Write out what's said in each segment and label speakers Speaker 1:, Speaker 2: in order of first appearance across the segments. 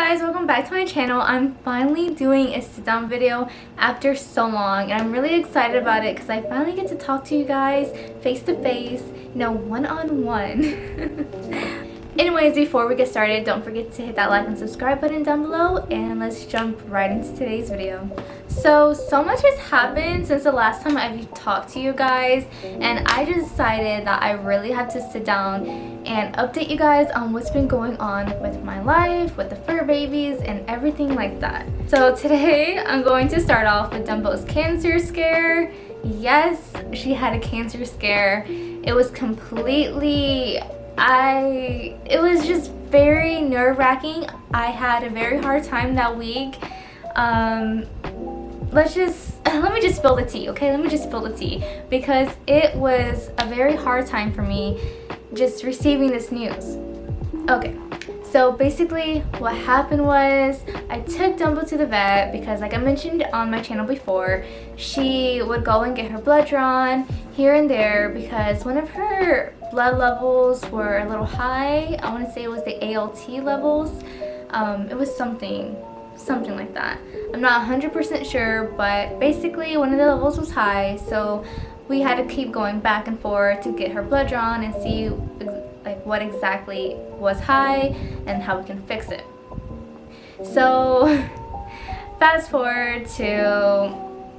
Speaker 1: guys, welcome back to my channel. I'm finally doing a sit down video after so long, and I'm really excited about it because I finally get to talk to you guys face to face, one-on-one. Anyways, before we get started, don't forget to hit that like and subscribe button down below, and let's jump right into today's video. So much has happened since the last time I've talked to you guys, and I just decided that I really have to sit down and update you guys on what's been going on with my life, with the fur babies, and everything like that. So today, I'm going to start off with Dumbo's cancer scare. Yes, she had a cancer scare. It was completely... it was just very nerve-wracking. I had a very hard time that week. Let me just spill the tea, okay? Let me just spill the tea, because it was a very hard time for me just receiving this news. Okay, so basically what happened was I took Dumbo to the vet because, like I mentioned on my channel before, she would go and get her blood drawn here and there because one of her blood levels were a little high. I want to say it was the ALT levels. It was something like that. I'm not 100% sure, but basically one of the levels was high, so we had to keep going back and forth to get her blood drawn and see like what exactly was high and how we can fix it. So fast forward to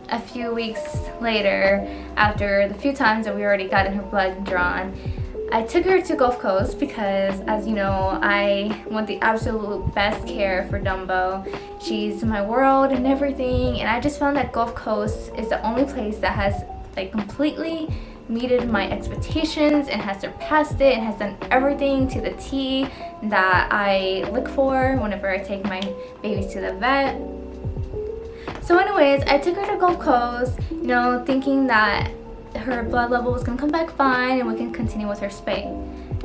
Speaker 1: a few weeks later, after the few times that we already gotten her blood drawn, I took her to Gulf Coast because, as you know, I want the absolute best care for Dumbo. She's my world and everything, and I just found that Gulf Coast is the only place that has like completely meted my expectations and has surpassed it and has done everything to the T that I look for whenever I take my babies to the vet. So anyways, I took her to Gulf Coast, thinking that her blood level was gonna come back fine and we can continue with her spay.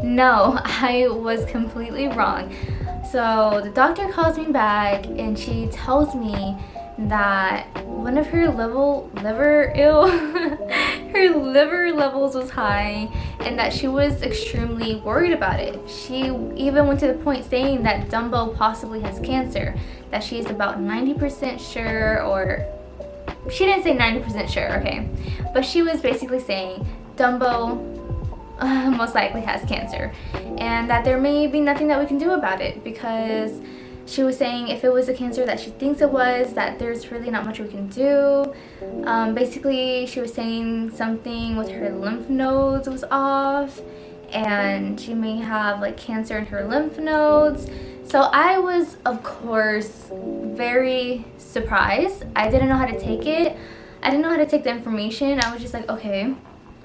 Speaker 1: No, I was completely wrong. So the doctor calls me back and she tells me that one of her liver levels was high and that she was extremely worried about it. She even went to the point saying that Dumbo possibly has cancer, that she's about 90% sure, or she didn't say 90% sure, okay, but she was basically saying Dumbo most likely has cancer and that there may be nothing that we can do about it, because she was saying if it was a cancer that she thinks it was, that there's really not much we can do. Basically, she was saying something with her lymph nodes was off, and she may have like cancer in her lymph nodes. So I was, of course, very surprised. I didn't know how to take it. I didn't know how to take the information. I was just like, okay,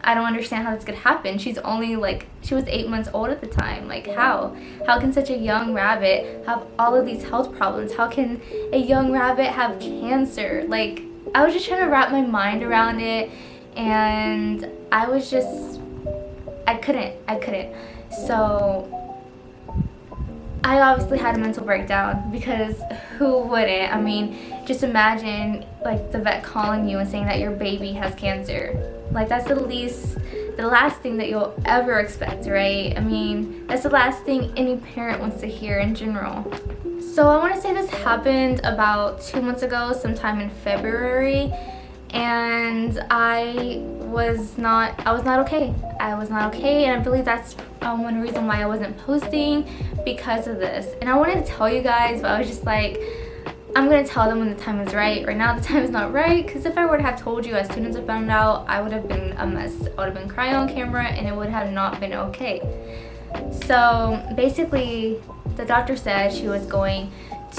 Speaker 1: I don't understand how this could happen. She's only she was 8 months old at the time. Like, how can such a young rabbit have all of these health problems? How can a young rabbit have cancer? Like, I was just trying to wrap my mind around it, and I couldn't. So I obviously had a mental breakdown, because who wouldn't? I mean, just imagine like the vet calling you and saying that your baby has cancer. Like, that's the last thing that you'll ever expect, right? I mean, that's the last thing any parent wants to hear in general. So I want to say this happened about 2 months ago, sometime in February, and I was not okay. I was not okay, and I believe that's one reason why I wasn't posting, because of this. And I wanted to tell you guys, but I was just like, I'm gonna tell them when the time is right. Right now the time is not right, because if I were to have told you as soon as I found out, I would have been a mess. I would have been crying on camera and it would have not been okay. So basically, the doctor said she was going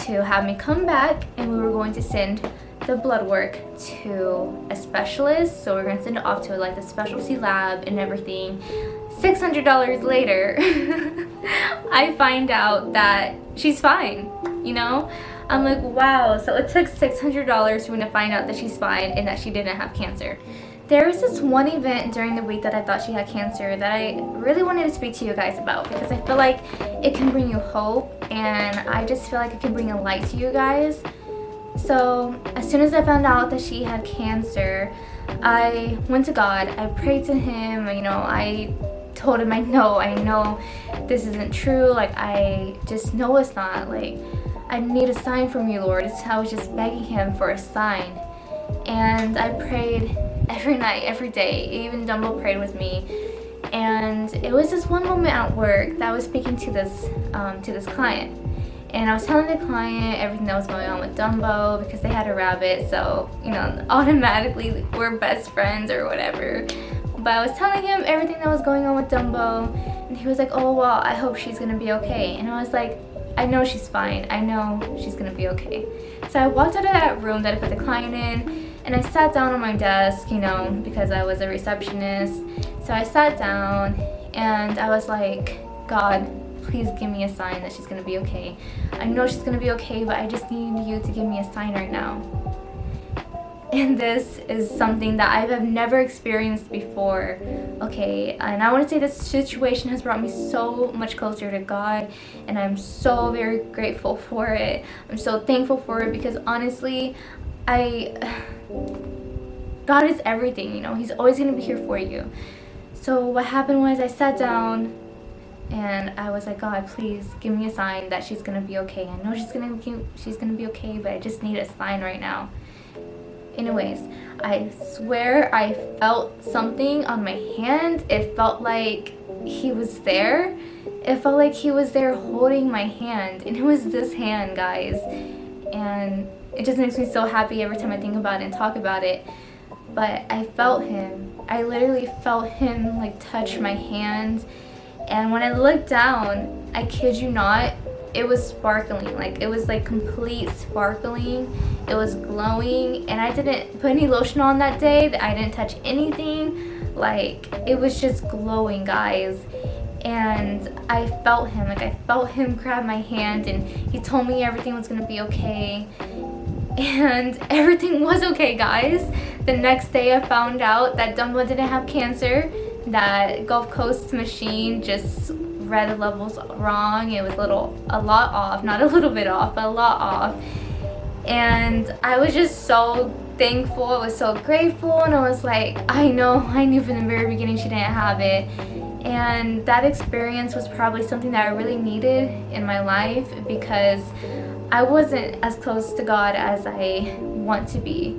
Speaker 1: to have me come back and we were going to send the blood work to a specialist. So we're going to send it off to like the specialty lab and everything. $600 later, I find out that she's fine, I'm like, wow. So it took $600 for me to find out that she's fine and that she didn't have cancer. There was this one event during the week that I thought she had cancer that I really wanted to speak to you guys about, because I feel like it can bring you hope, and I just feel like it can bring a light to you guys. So as soon as I found out that she had cancer, I went to God. I prayed to him. I told him I know this isn't true. Like, I just know it's not. Like, I need a sign from you, Lord. I was just begging him for a sign. And I prayed every night, every day. Even Dumbo prayed with me. And it was this one moment at work that I was speaking to this client. And I was telling the client everything that was going on with Dumbo because they had a rabbit, so, you know, automatically we're best friends or whatever. But I was telling him everything that was going on with Dumbo, and he was like, oh, well, I hope she's gonna be okay. And I was like, I know she's fine. I know she's gonna be okay. So I walked out of that room that I put the client in, and I sat down on my desk, you know, because I was a receptionist. So I sat down, and I was like, God, please give me a sign that she's gonna be okay. I know she's gonna be okay, but I just need you to give me a sign right now. And this is something that I have never experienced before, okay? And I want to say this situation has brought me so much closer to God, and I'm so very grateful for it. I'm so thankful for it because honestly, God is everything, you know? He's always gonna be here for you. So what happened was I sat down, and I was like, God, please give me a sign that she's gonna be okay. I know she's gonna be okay, but I just need a sign right now. Anyways, I swear I felt something on my hand. It felt like he was there. It felt like he was there holding my hand, and it was this hand, guys. And it just makes me so happy every time I think about it and talk about it. But I felt him. I literally felt him like touch my hand. And when I looked down, I kid you not, it was sparkling. Like, it was like complete sparkling. It was glowing, and I didn't put any lotion on that day. I didn't touch anything. Like, it was just glowing, guys. And I felt him. Like, I felt him grab my hand, and he told me everything was gonna be okay. And everything was okay, guys. The next day I found out that Dumbo didn't have cancer. That Gulf Coast machine just read the levels wrong. It was a lot off, not a little bit off, but a lot off. And I was just so thankful. I was so grateful, and I was like, I knew from the very beginning she didn't have it. And that experience was probably something that I really needed in my life because I wasn't as close to God as I want to be.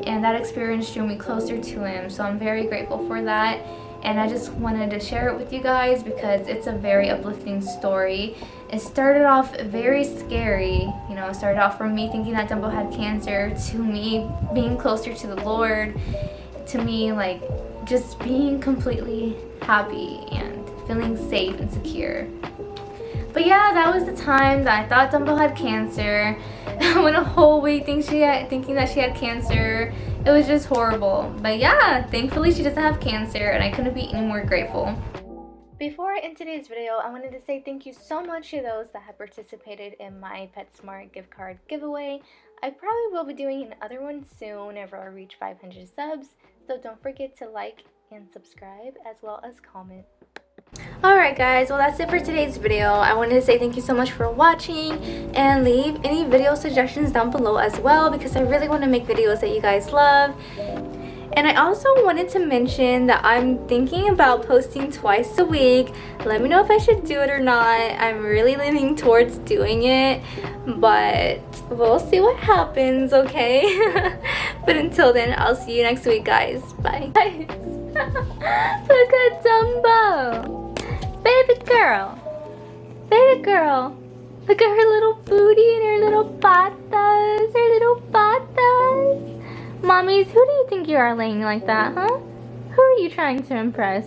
Speaker 1: And that experience drew me closer to him. So I'm very grateful for that. And I just wanted to share it with you guys because it's a very uplifting story. It started off very scary. You know, it started off from me thinking that Dumbo had cancer to me being closer to the Lord, to me like just being completely happy and feeling safe and secure. But yeah, that was the time that I thought Dumbo had cancer. I went a whole week thinking that she had cancer. It was just horrible. But yeah, thankfully she doesn't have cancer, and I couldn't be any more grateful. Before I end today's video, I wanted to say thank you so much to those that have participated in my PetSmart gift card giveaway. I probably will be doing another one soon whenever I reach 500 subs. So don't forget to like and subscribe as well as comment. Alright guys, well that's it for today's video. I wanted to say thank you so much for watching, and leave any video suggestions down below as well because I really want to make videos that you guys love. And I also wanted to mention that I'm thinking about posting twice a week. Let me know if I should do it or not. I'm really leaning towards doing it, but we'll see what happens, okay? But until then, I'll see you next week, guys. Bye. Look at Dumbo! Baby girl! Baby girl! Look at her little booty and her little patas! Her little patas! Mommies, who do you think you are laying like that, huh? Who are you trying to impress?